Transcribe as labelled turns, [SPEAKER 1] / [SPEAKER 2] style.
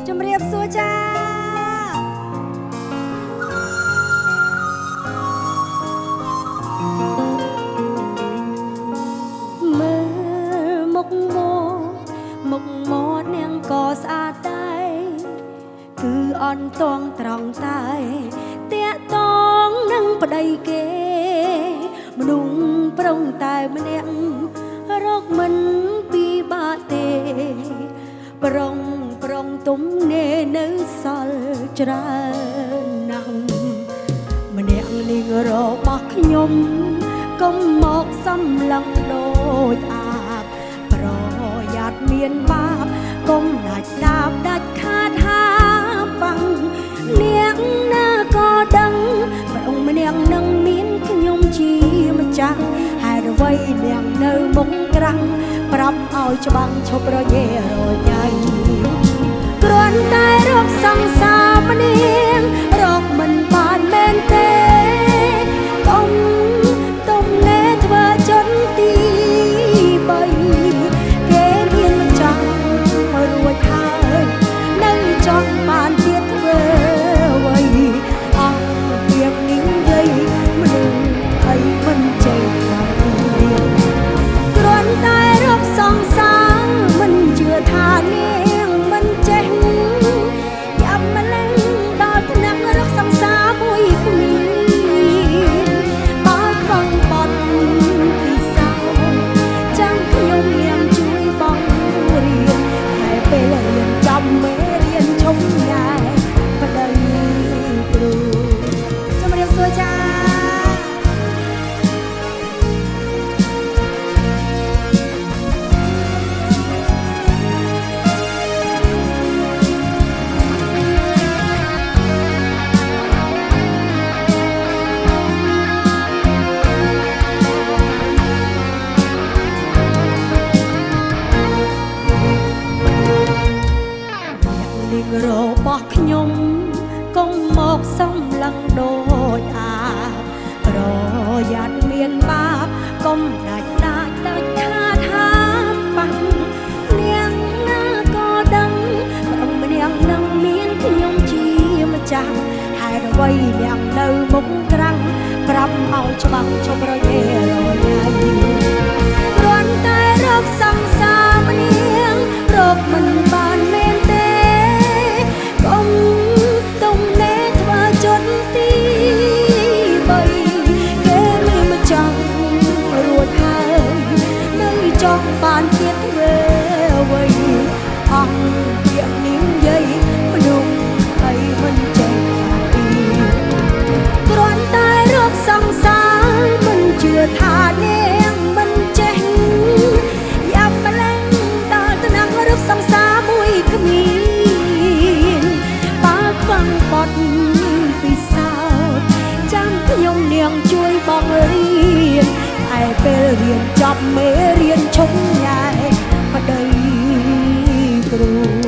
[SPEAKER 1] ជំរាបសួរចាមើលមុខមកនាងក៏ស្អាតដែរគឺអន់តងត្រង់តែតាក់តងនឹងប្តីគេមនុស្សប្រុងតែម្នាក់រកមិនពីបាក់ទេប្រុងទុំនេនៅសល់ច្រើនណាស់ម្នាក់នាងរបស់ខ្ញុំកុំមកសំឡឹងដូចអាបប្រយ័ត្នមានបាបកុំដាច់ខាតហាបាំងនាងណាក៏ដឹងប្រុងម្នាក់នឹងមានខ្ញុំជាម្ចាស់ហេតុអ្វីនាងនៅមុខក្រាំងប្រាប់ឲ្យច្បាំងឈប់រញ៉េរញ៉ៃគ្រាន់តែរកសង្សារម្នាក់រកមិនបានមែនទេកុំទុំណែធ្វើចន្ទទី3គេមានម្ចាស់រួចហើយនៅចង់បានទៀតធ្វើអ្វីអស់ពីនេះយាយមនុស្សអីមិនចេះគ្រាន់តែរកសង្សារមិនជឿថានាងមិនចេះយ៉ាប់ម្លេះដល់ថ្នាក់រកសង្សារមួយគ្មានបើខំបត់ពីសោចាំខ្ញុំនាងជួយបងរៀនតែពេលរៀនចាំមេរៀនឈប់ញ៉ែប្តីគ្រូជំរាបសួរចារបស់ខ្ញុំកុំមកសំឡឹងដូចអាប្រយ័ត្នមានបាបកុំដាច់ខាតហាបាំងនាងណាក៏ដឹងប្រុងម្នាក់នឹងមានខ្ញុំជាម្ចាស់ហេតុអ្វីនាងនៅមុខក្រាំងប្រាប់ឲ្យច្បាំងឈប់រញ៉េរញ៉ៃគ្រាន់តែរកសង្សារម្នាក់រកមិនបានមែនទេកុំទុំណែធ្វើចន្ទទី3គេមានម្ចាស់រួចហើយនៅចង់បានទៀតធ្វើអ្វីអស់ពាក្យនាងយាយមនុស្សអីមិនចេះពីគ្រាន់តែរកសង្សារមិនជឿថានាងមិនចេះយ៉ាប់ម្លេះដល់ថ្នាក់រកសង្សារមួយគ្មានខ្វះបត់ពិសោធន៍ចាំខ្ញុំនាងជួយបងរៀនតែពេលរៀនចប់មេរៀនឈប់ញ៉ែប្តីគ្រូ